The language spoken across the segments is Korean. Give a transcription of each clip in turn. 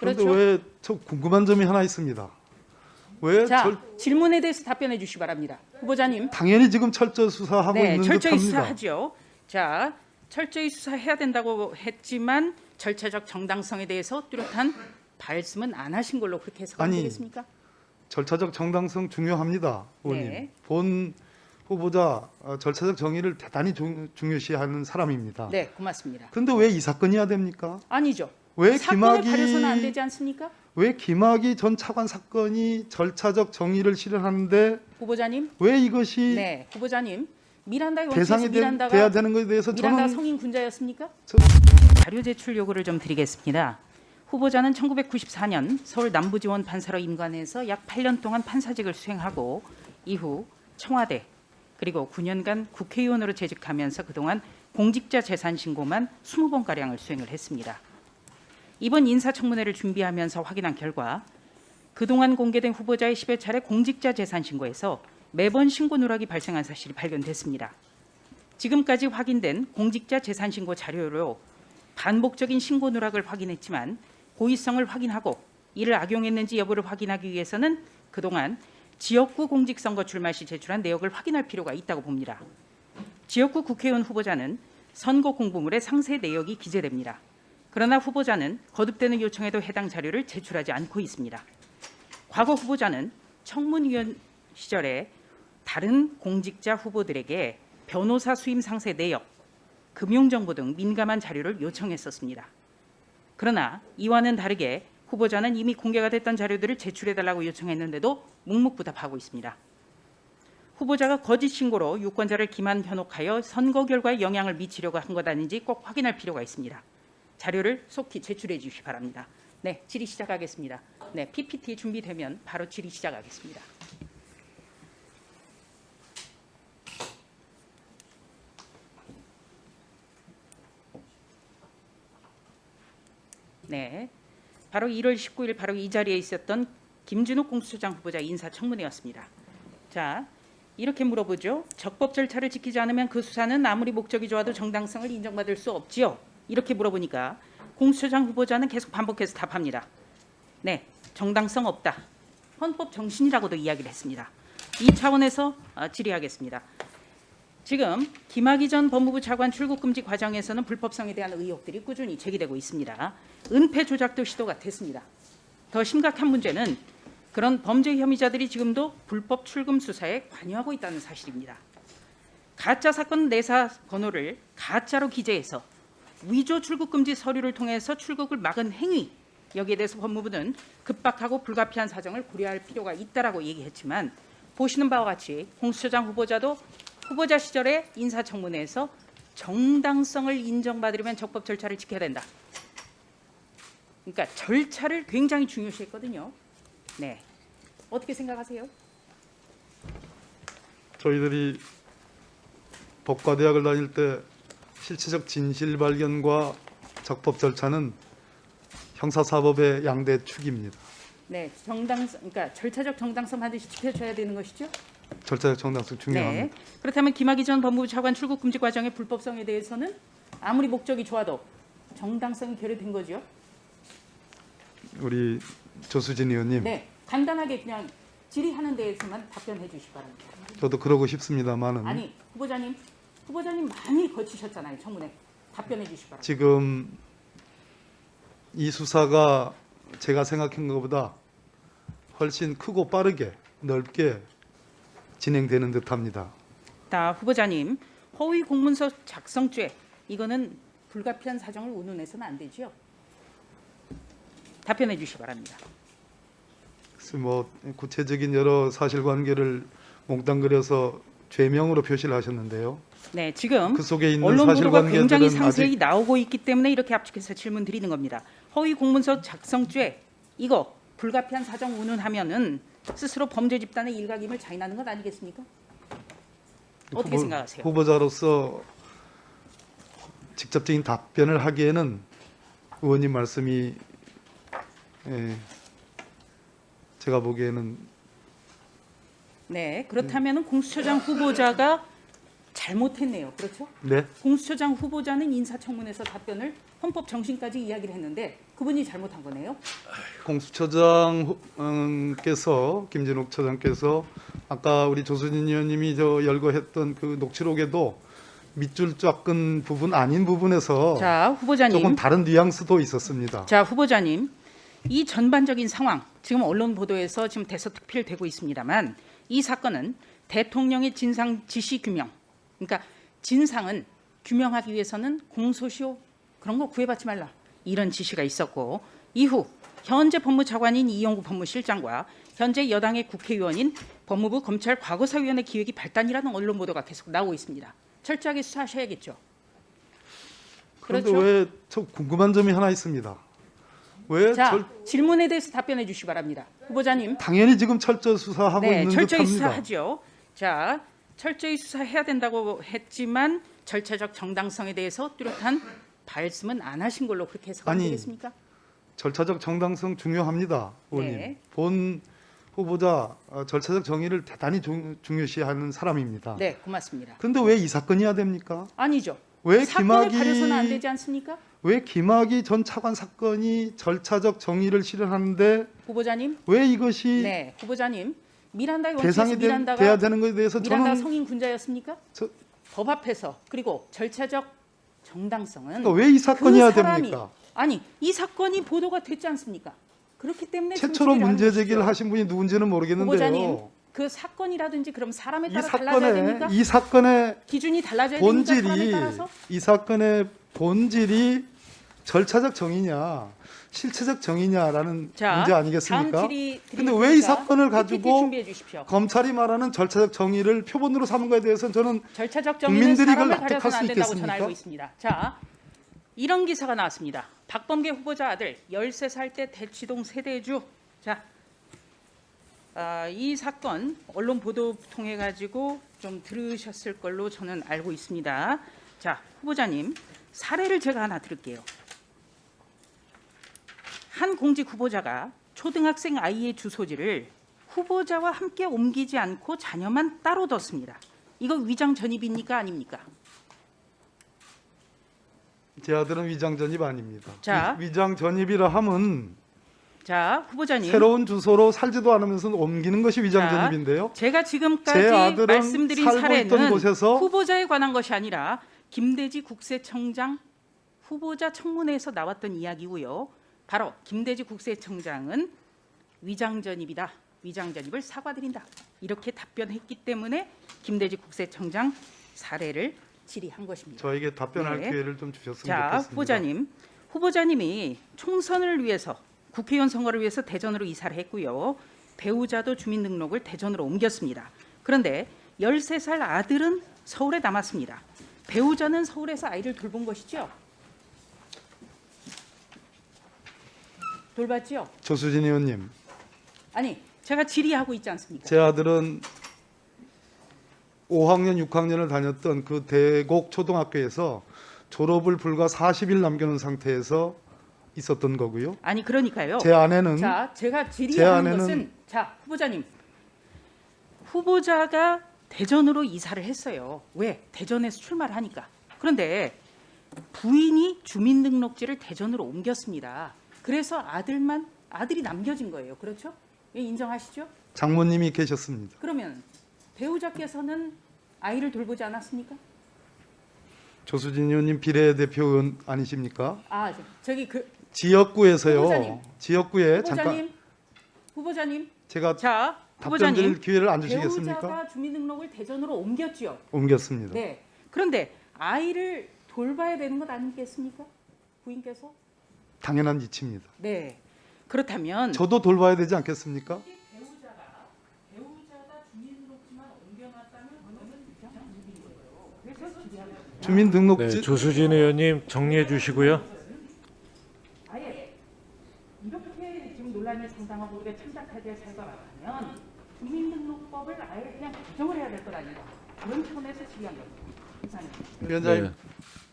그런데 그렇죠? 왜 저 궁금한 점이 하나 있습니다. 왜 자, 질문에 대해서 답변해 주시기 바랍니다. 후보자님. 당연히 지금 철저 수사하고 네, 있는 철저히 듯합니다. 수사하죠. 자, 철저히 수사해야 된다고 했지만 절차적 정당성에 대해서 뚜렷한 말씀은 안 하신 걸로 그렇게 해석하면 아니, 되겠습니까? 절차적 정당성 중요합니다, 의원님. 네. 본 후보자 절차적 정의를 대단히 중요시하는 사람입니다. 네, 고맙습니다. 그런데 왜 이 사건이야 됩니까? 아니죠. 왜 사건을 가려서는 안 되지 않습니까? 왜 김학의 전 차관 사건이 절차적 정의를 실현하는데 후보자님. 왜 이것이 네, 후보자님. 미란다의 대상이 원칙에서 미란다가 돼야 되는 것에 대해서 미란다가 저는 성인 군자였습니까? 저- 자료 제출 요구를 좀 드리겠습니다. 후보자는 1994년 서울 남부지원 판사로 임관해서 약 8년 동안 판사직을 수행하고 이후 청와대 그리고 9년간 국회의원으로 재직하면서 그동안 공직자 재산 신고만 20번가량을 수행을 했습니다. 이번 인사청문회를 준비하면서 확인한 결과 그동안 공개된 후보자의 10여 차례 공직자 재산 신고에서 매번 신고 누락이 발생한 사실이 발견됐습니다. 지금까지 확인된 공직자 재산 신고 자료로 반복적인 신고 누락을 확인했지만 고의성을 확인하고 이를 악용했는지 여부를 확인하기 위해서는 그동안 지역구 공직선거 출마 시 제출한 내역을 확인할 필요가 있다고 봅니다. 지역구 국회의원 후보자는 선거 공보물에 상세 내역이 기재됩니다. 그러나 후보자는 거듭되는 요청에도 해당 자료를 제출하지 않고 있습니다. 과거 후보자는 청문위원 시절에 다른 공직자 후보들에게 변호사 수임 상세 내역, 금융정보 등 민감한 자료를 요청했었습니다. 그러나 이와는 다르게 후보자는 이미 공개가 됐던 자료들을 제출해달라고 요청했는데도 묵묵부답하고 있습니다. 후보자가 거짓 신고로 유권자를 기만 현혹하여 선거 결과에 영향을 미치려고 한 것 아닌지 꼭 확인할 필요가 있습니다. 자료를 속히 제출해 주시기 바랍니다. 네, 질의 시작하겠습니다. 네, PPT 준비되면 바로 질의 시작하겠습니다. 네, 바로 1월 19일 바로 이 자리에 있었던 김진욱 공수처장 후보자 인사청문회였습니다. 자, 이렇게 물어보죠. 적법 절차를 지키지 않으면 그 수사는 아무리 목적이 좋아도 정당성을 인정받을 수 없지요. 이렇게 물어보니까 공수처장 후보자는 계속 반복해서 답합니다. 네, 정당성 없다. 헌법 정신이라고도 이야기를 했습니다. 이 차원에서 질의하겠습니다. 지금 김학의 전 법무부 차관 출국 금지 과정에서는 불법성에 대한 의혹들이 꾸준히 제기되고 있습니다. 은폐 조작도 시도가 됐습니다. 더 심각한 문제는 그런 범죄 혐의자들이 지금도 불법 출금 수사에 관여하고 있다는 사실입니다. 가짜 사건 내사 번호를 가짜로 기재해서 위조 출국 금지 서류를 통해서 출국을 막은 행위, 여기에 대해서 법무부는 급박하고 불가피한 사정을 고려할 필요가 있다라고 얘기했지만 보시는 바와 같이 공수처장 후보자도 후보자 시절에 인사청문회에서 정당성을 인정받으려면 적법 절차를 지켜야 된다. 그러니까 절차를 굉장히 중요시했거든요. 네, 어떻게 생각하세요? 저희들이 법과대학을 다닐 때 실체적 진실 발견과 적법 절차는 형사사법의 양대 축입니다. 네, 정당성, 그러니까 절차적 정당성 반드시 지켜줘야 되는 것이죠. 절차적 정당성 중요합니다. 네. 그렇다면 김학의 전 법무부 차관 출국 금지 과정의 불법성에 대해서는 아무리 목적이 좋아도 정당성이 결여된 거죠. 우리 조수진 의원님, 네, 간단하게 그냥 질의하는 데에서만 답변해 주시기 바랍니다. 저도 그러고 싶습니다만은 아니, 후보자님 많이 거치셨잖아요, 청문회. 답변해 주시기 바랍니다. 지금 이 수사가 제가 생각한 것보다 훨씬 크고 빠르게 넓게 진행되는 듯합니다. 자, 후보자님, 허위 공문서 작성죄 이거는 불가피한 사정을 운운해서는 안 되죠. 답변해 주시기 바랍니다. 그래서 뭐 구체적인 여러 사실관계를 몽땅 그려서 죄명으로 표시를 하셨는데요. 네, 지금 그 속에 있는 언론 보도가 굉장히 사실관계들은 상세히 아직 나오고 있기 때문에 이렇게 압축해서 질문 드리는 겁니다. 허위 공문서 작성죄 이거 불가피한 사정 운운하면은 스스로 범죄 집단의 일각임을 자인하는 것 아니겠습니까? 어떻게 생각하세요? 후보자로서 직접적인 답변을 하기에는 의원님 말씀이 제가 보기에는 네, 그렇다면은 공수처장 후보자가 잘못했네요. 그렇죠? 네. 공수처장 후보자는 인사청문회에서 답변을 헌법 정신까지 이야기를 했는데 그분이 잘못한 거네요. 공수처장께서 김진욱 처장께서 아까 우리 조수진 의원님이 열거했던 그 녹취록에도 밑줄 쫙 끈 부분 아닌 부분에서 자, 후보자님. 조금 다른 뉘앙스도 있었습니다. 자, 후보자님. 이 전반적인 상황, 지금 언론 보도에서 지금 대서특필되고 있습니다만 이 사건은 대통령의 진상 지시 규명, 그러니까 진상은 규명하기 위해서는 공소시효 그런 거 구애받지 말라 이런 지시가 있었고 이후 현재 법무차관인 이용구 법무실장과 현재 여당의 국회의원인 법무부 검찰 과거사위원회 기획이 발단이라는 언론 보도가 계속 나오고 있습니다. 철저하게 수사하셔야겠죠. 그런데 그렇죠? 왜 저 궁금한 점이 하나 있습니다. 왜 자, 질문에 대해서 답변해 주시기 바랍니다. 후보자님. 당연히 지금 철저 수사하고 네, 있는 철저히 듯합니다. 수사하죠. 자, 철저히 수사해야 된다고 했지만 절차적 정당성에 대해서 뚜렷한 말씀은 안 하신 걸로 그렇게 해석하면 아니, 되겠습니까? 절차적 정당성 중요합니다, 의원님. 네. 본 후보자 절차적 정의를 대단히 중요시하는 사람입니다. 네, 고맙습니다. 그런데 왜 이 사건이야 됩니까? 아니죠. 왜 사건을 가려서는 안 되지 않습니까? 왜 김학의 전 차관 사건이 절차적 정의를 실현하는데 후보자님. 왜 이것이 네, 후보자님. 미란다의 대상이 원칙에서 미란다가 돼야 되는 것에 대해서 미란다가 저는 성인 군자였습니까? 저- 법 앞에서 그리고 절차적 정당성은 왜 이 사건이야 그 사람이- 됩니까? 아니, 이 사건이 보도가 됐지 않습니까? 그렇기 때문에 최초로 정치를 하는 문제 제기를 것이죠. 하신 분이 누군지는 후보자님, 모르겠는데요. 그 사건이라든지 그럼 사람에 이 따라 달라져야 됩니까? 사건의 기준이 달라져야 됩니까? 사람에 본질이 따라서? 이 사건의 본질이 절차적 정의냐 실체적 정의냐라는 자, 문제 아니겠습니까? 다음 질의 근데 왜 이 드리니까 사건을 PPT 가지고 준비해 주십시오. 검찰이 말하는 절차적 정의를 표본으로 삼은 것에 대해서는 저는 절차적 정의는 국민들이 이걸 사람을 납득할 가려서는 수 안 된다고 저는 있겠습니까? 알고 있습니다. 자, 이런 기사가 나왔습니다. 박범계 후보자 아들 13살 때 대치동 세대주. 자, 이 사건 언론 보도 통해 가지고 좀 들으셨을 걸로 저는 알고 있습니다. 자, 후보자님 사례를 제가 하나 들을게요. 한 공직 후보자가 초등학생 아이의 주소지를 후보자와 함께 옮기지 않고 자녀만 따로 뒀습니다. 이거 위장 전입입니까 아닙니까? 제 아들은 위장 전입 아닙니다. 자. 위장 전입이라 함은 자, 후보자님. 새로운 주소로 살지도 않으면서 옮기는 것이 위장 자, 전입인데요. 제가 제 지금까지 아들은 말씀드린 살고 있던 사례는 곳에서 후보자에 관한 것이 아니라 김대지 국세청장 후보자 청문회에서 나왔던 이야기고요. 바로 김대지 국세청장은 위장 전입이다. 위장 전입을 사과드린다. 이렇게 답변했기 때문에 김대지 국세청장 사례를 질의한 것입니다. 저에게 답변할 네. 기회를 좀 주셨으면 자, 좋겠습니다. 후보자님이 총선을 위해서 국회의원 선거를 위해서 대전으로 이사를 했고요. 배우자도 주민등록을 대전으로 옮겼습니다. 그런데 13살 아들은 서울에 남았습니다. 배우자는 서울에서 아이를 돌본 것이죠. 돌봤죠? 조수진 의원님, 아니, 제가 질의하고 있지 않습니까? 제 아들은 5학년, 6학년을 다녔던 그 대곡 초등학교에서 졸업을 불과 40일 남겨놓은 상태에서 있었던 거고요. 아니, 그러니까요. 제 아내는 자, 제가 제 질의하는 아내는- 것은 자, 후보자님. 후보자가 대전으로 이사를 했어요. 왜? 대전에서 출마를 하니까. 그런데 부인이 주민등록지를 대전으로 옮겼습니다. 그래서 아들이 남겨진 거예요. 그렇죠? 예, 인정하시죠? 장모님이 계셨습니다. 그러면 배우자께서는 아이를 돌보지 않았습니까? 조수진 의원님 비례대표 의원 아니십니까? 아, 저기 지역구에서요. 후보자님. 지역구에 잠깐 후보자님. 제가 자, 답변 후보자님. 드릴 기회를 안 주시겠습니까? 배우자가 주민등록을 대전으로 옮겼죠. 옮겼습니다. 네. 그런데 아이를 돌봐야 되는 것 아니겠습니까? 부인께서? 당연한 이치입니다. 네. 그렇다면 저도 돌봐야 되지 않겠습니까? 배우자가 주민등록지만 옮겨놨다면 그거는 주민등록지 네, 조수진 의원님 정리해 주시고요. 아예 이렇게 지금 논란이 상당하고 우리가 참작하게 할 거라면 주민등록법을 아예 그냥 개정을 해야 될 것 아닌가 그런 차원에서 질의한 겁니다. 이사님. 위원장님 네,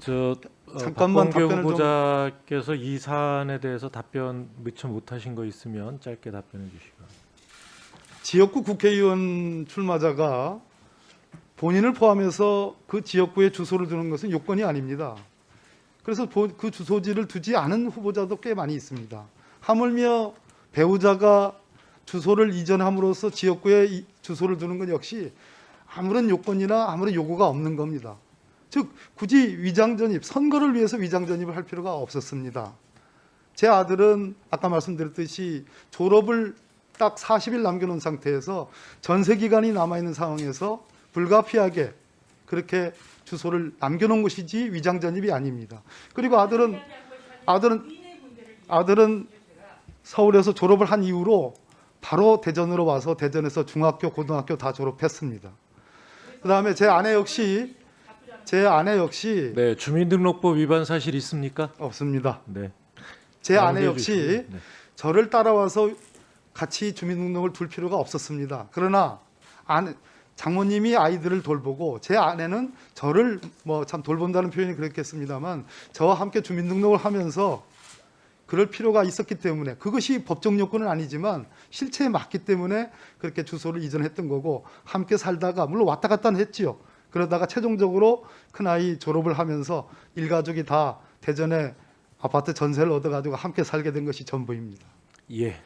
저 잠깐만 박범계 답변을 좀- 후보자께서 이 사안에 대해서 답변 미처 못하신 거 있으면 짧게 답변해 주시고. 지역구 국회의원 출마자가 본인을 포함해서 그 지역구에 주소를 두는 것은 요건이 아닙니다. 그래서 그 주소지를 두지 않은 후보자도 꽤 많이 있습니다. 하물며 배우자가 주소를 이전함으로써 지역구에 주소를 두는 건 역시 아무런 요건이나 아무런 요구가 없는 겁니다. 즉 굳이 위장전입, 선거를 위해서 위장전입을 할 필요가 없었습니다. 제 아들은 아까 말씀드렸듯이 졸업을 딱 40일 남겨놓은 상태에서 전세 기간이 남아있는 상황에서 불가피하게 그렇게 주소를 남겨놓은 것이지 위장전입이 아닙니다. 그리고 아들은 서울에서 졸업을 한 이후로 바로 대전으로 와서 대전에서 중학교, 고등학교 다 졸업했습니다. 그다음에 제 아내 역시 네, 주민등록법 위반 사실 있습니까? 없습니다. 네. 제 아내 양보해 역시 주시고요. 네. 저를 따라와서 같이 주민등록을 둘 필요가 없었습니다. 그러나 장모님이 아이들을 돌보고 제 아내는 저를 뭐 참 돌본다는 표현이 그렇겠습니다만 저와 함께 주민등록을 하면서 그럴 필요가 있었기 때문에 그것이 법적 요건은 아니지만 실체에 맞기 때문에 그렇게 주소를 이전했던 거고 함께 살다가 물론 왔다 갔다는 했지요. 그러다가 최종적으로 큰아이 졸업을 하면서 일가족이 다 대전에 아파트 전세를 얻어가지고 함께 살게 된 것이 전부입니다. 예.